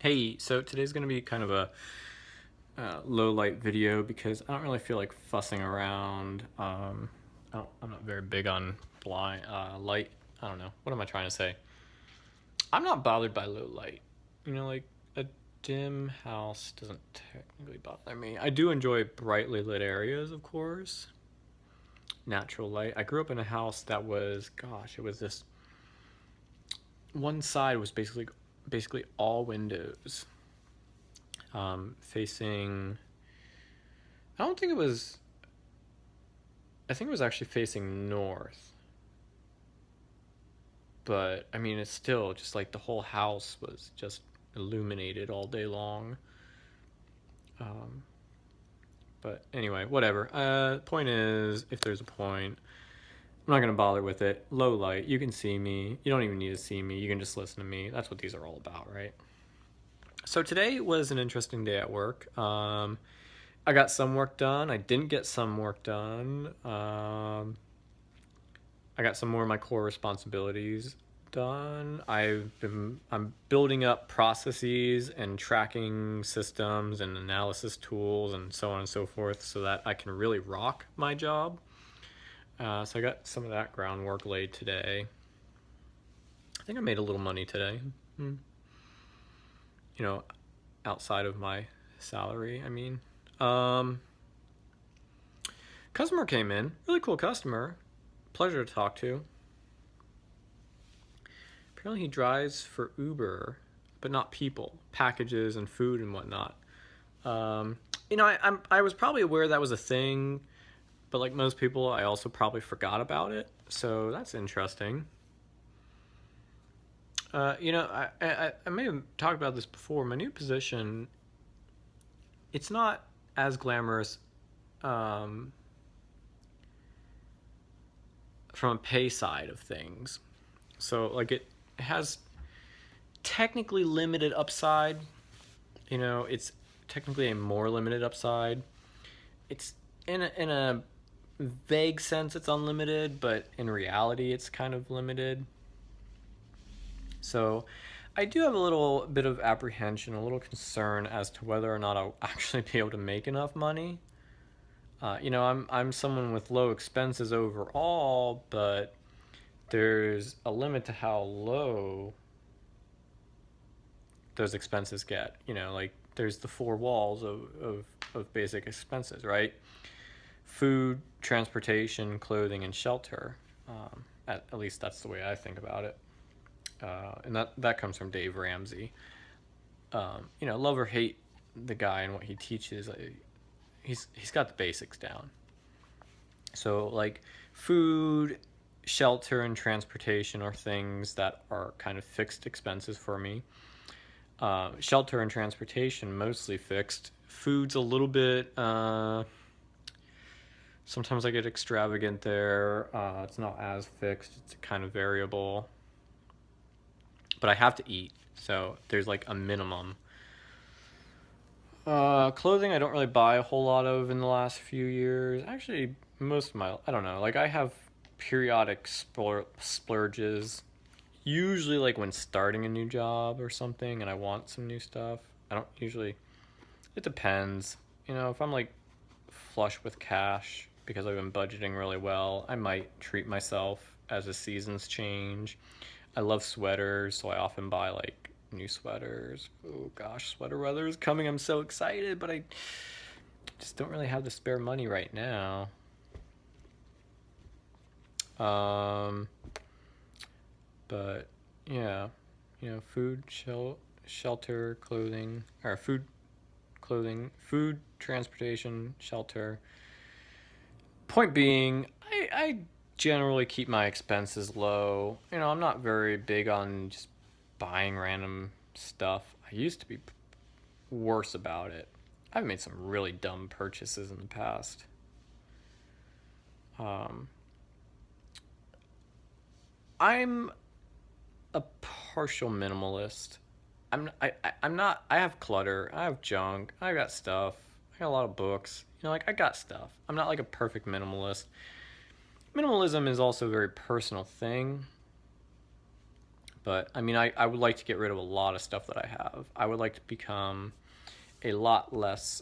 Hey, so today's going to be kind of a low light video because I don't really feel like fussing around. I'm not very big on light. I don't know. What am I trying to say? I'm not bothered by low light. Like a dim house doesn't technically bother me. I do enjoy brightly lit areas, of course. Natural light. I grew up in a house that was, gosh, it was this one side was basically all windows, facing. I don't think it was. I think it was actually facing north, but I mean, it's still just like the whole house was just illuminated all day long. Um, but anyway, whatever. Point is, if there's a point, I'm not gonna bother with it. Low light, you can see me. You don't even need to see me. You can just listen to me. That's what these are all about, right? So today was an interesting day at work. I got some work done. I didn't get some work done. I got some more of my core responsibilities done. I'm building up processes and tracking systems and analysis tools and so on and so forth so that I can really rock my job. So I got some of that groundwork laid today. I think I made a little money today. Hmm. You know, outside of my salary, I mean. Um, Customer came in, really cool customer, pleasure to talk to. Apparently he drives for Uber, but not people, packages and food and whatnot. Um, I was probably aware that was a thing, but like most people, I also probably forgot about it. So that's interesting. I may have talked about this before. My new position, it's not as glamorous um, from a pay side of things. So like it has technically limited upside. It's technically a more limited upside. It's in a vague sense it's unlimited, but in reality it's kind of limited. So I do have a little bit of apprehension, a little concern as to whether or not I'll actually be able to make enough money. I'm someone with low expenses overall, but there's a limit to how low those expenses get. Like there's the four walls of basic expenses, right? Food, transportation, clothing, and shelter. At least that's the way I think about it. And that comes from Dave Ramsey. Love or hate the guy and what he teaches, he's got the basics down. So like food, shelter, and transportation are things that are kind of fixed expenses for me. Shelter and transportation mostly fixed. Food's a little bit. Sometimes I get extravagant there. It's not as fixed. It's kind of variable. But I have to eat, so there's like a minimum. Clothing I don't really buy a whole lot of in the last few years. Actually, most of my, I don't know. Like I have periodic splurges. Usually like when starting a new job or something and I want some new stuff. I don't usually. It depends. If I'm like flush with cash because I've been budgeting really well, I might treat myself as the seasons change. I love sweaters, so I often buy like new sweaters. Oh gosh, sweater weather is coming. I'm so excited, but I just don't really have the spare money right now. Um, but yeah, food, shelter, clothing, or food, clothing, food, transportation, shelter. Point being, I generally keep my expenses low. I'm not very big on just buying random stuff. I used to be worse about it. I've made some really dumb purchases in the past. Um, I'm a partial minimalist. I'm not. I have clutter. I have junk. I got stuff. I got a lot of books. Like I got stuff. I'm not like a perfect minimalist. Minimalism is also a very personal thing, But I mean, I would like to get rid of a lot of stuff that I have. I would like to become a lot less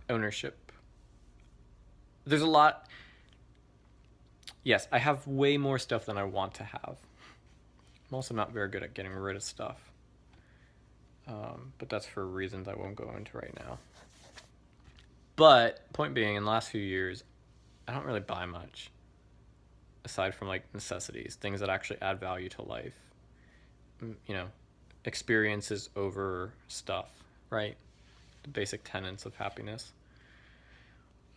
ownership. There's a lot. Yes, I have way more stuff than I want to have. I'm also not very good at getting rid of stuff. But that's for reasons I won't go into right now. But point being, in the last few years, I don't really buy much aside from like necessities, things that actually add value to life. You know, experiences over stuff, right? The basic tenets of happiness.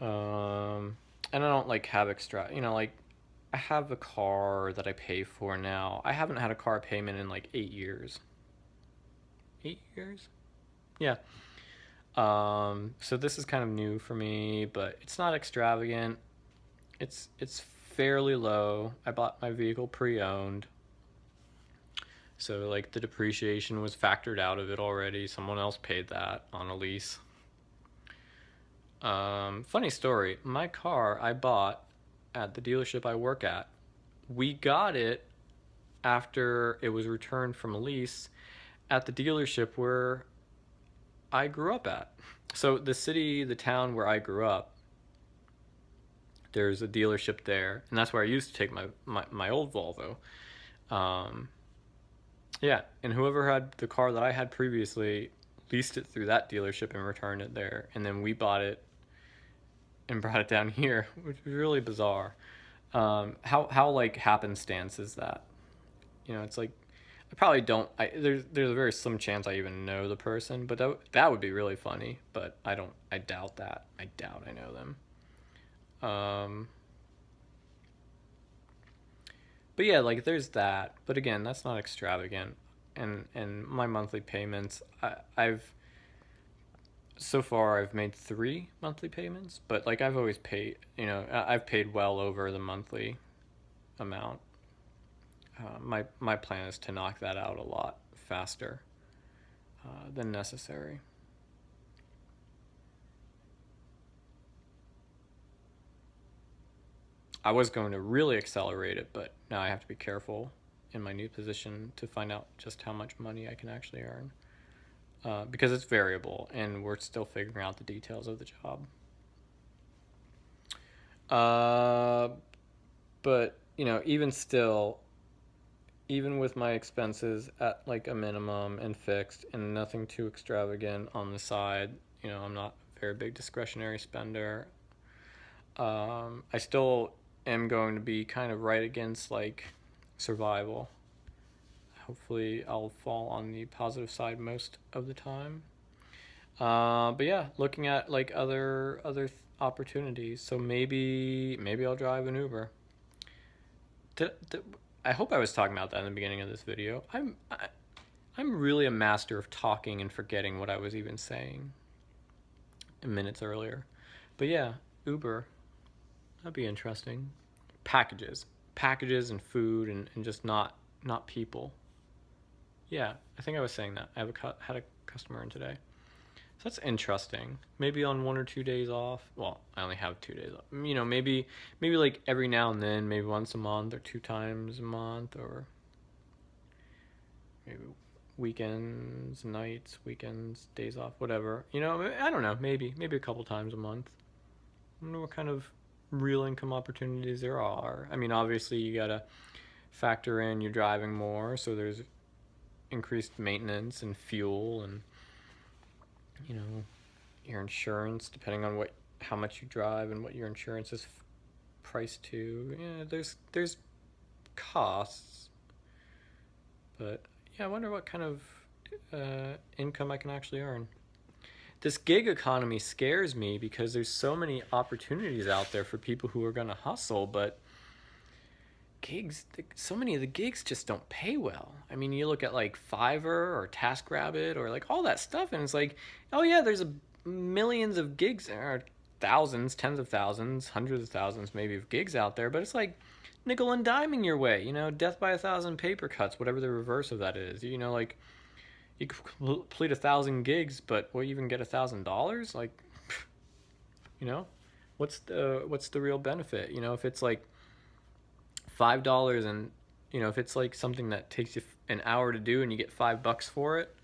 And I don't like have extra, like I have a car that I pay for now. I haven't had a car payment in like 8 years. 8 years? Yeah. So this is kind of new for me, but it's not extravagant. It's fairly low. I bought my vehicle pre-owned. So like the depreciation was factored out of it already. Someone else paid that on a lease. Funny story. My car I bought at the dealership I work at. We got it after it was returned from a lease at the dealership where I grew up at. So the town where I grew up, there's a dealership there, and that's where I used to take my old Volvo. Yeah, and whoever had the car that I had previously leased it through that dealership and returned it there, and then we bought it and brought it down here, which was really bizarre. How like happenstance is that? It's like I probably don't. There's a very slim chance I even know the person, but that would be really funny. But I don't. I doubt that. I doubt I know them. But yeah, like there's that. But again, that's not extravagant. And my monthly payments, I've so far I've made 3 monthly payments, but like I've always paid. I've paid well over the monthly amount. My plan is to knock that out a lot faster than necessary. I was going to really accelerate it, but now I have to be careful in my new position to find out just how much money I can actually earn. Because it's variable and we're still figuring out the details of the job. But, even still, even with my expenses at like a minimum and fixed and nothing too extravagant on the side, I'm not a very big discretionary spender. I still am going to be kind of right against like survival. Hopefully, I'll fall on the positive side most of the time. But yeah, looking at like other opportunities. So maybe I'll drive an Uber. I hope I was talking about that in the beginning of this video. I'm really a master of talking and forgetting what I was even saying minutes earlier. But yeah, Uber. That'd be interesting. Packages and food and just not people. Yeah, I think I was saying that. Had a customer in today. So that's interesting. Maybe on 1 or 2 days off. Well, I only have 2 days off. Maybe like every now and then, maybe once a month or 2 times a month, or maybe weekends, nights, weekends, days off, whatever. I don't know. Maybe a couple times a month. I don't know what kind of real income opportunities there are. I mean, obviously you gotta factor in you're driving more, so there's increased maintenance and fuel and your insurance, depending on how much you drive and what your insurance is priced to. Yeah, there's costs, but yeah, I wonder what kind of income I can actually earn. This gig economy scares me because there's so many opportunities out there for people who are going to hustle, but so many of the gigs just don't pay well. I mean, you look at like Fiverr or TaskRabbit or like all that stuff, and it's like, oh yeah, there's millions of gigs, or thousands, tens of thousands, hundreds of thousands maybe of gigs out there, but it's like nickel and diming your way, death by 1,000 paper cuts, whatever the reverse of that is. Like you complete 1,000 gigs, but will you even get $1,000? Like, what's the real benefit? If it's like $5 and You know, if it's like something that takes you an hour to do and you get $5 for it,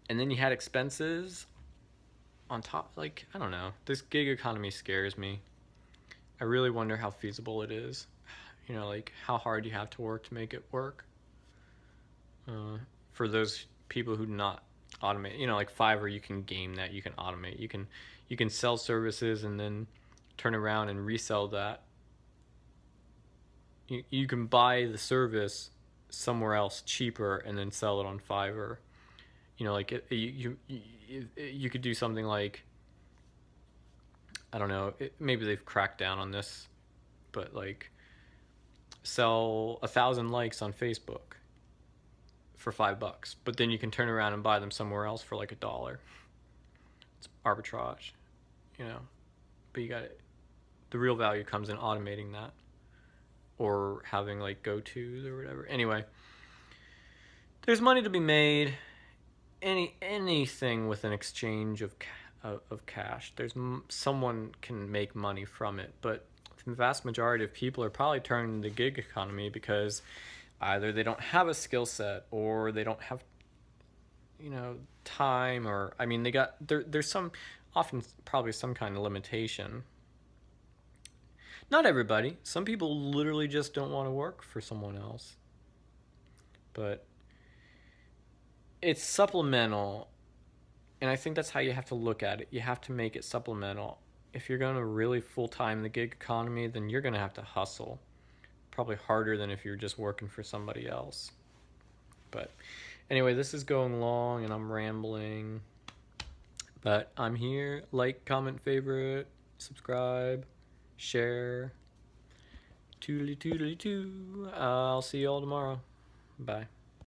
and then you had expenses on top, like, I don't know. This gig economy scares me. I really wonder how feasible it is. You know, like how hard you have to work to make it work. For those people who not automate, you know, like Fiverr, you can game that, you can automate, you can sell services and then turn around and resell that. You can buy the service somewhere else cheaper and then sell it on Fiverr. You know, like you could do something like, I don't know, maybe they've cracked down on this, but like sell 1,000 likes on Facebook for $5, but then you can turn around and buy them somewhere else for like $1. It's arbitrage, you know. But you got it. The real value comes in automating that, or having like go-tos or whatever. Anyway, there's money to be made. Anything with an exchange of cash. Someone can make money from it, but the vast majority of people are probably turning to the gig economy because either they don't have a skill set or they don't have, you know, time, or I mean there's some, often probably some kind of limitation. Not everybody. Some people literally just don't want to work for someone else. But it's supplemental, and I think that's how you have to look at it. You have to make it supplemental. If you're going to really full-time the gig economy, then you're going to have to hustle. Probably harder than if you're just working for somebody else. But anyway, this is going long and I'm rambling. But I'm here. Like, comment, favorite, subscribe, share. Toodly toodly too. I'll see you all tomorrow. Bye.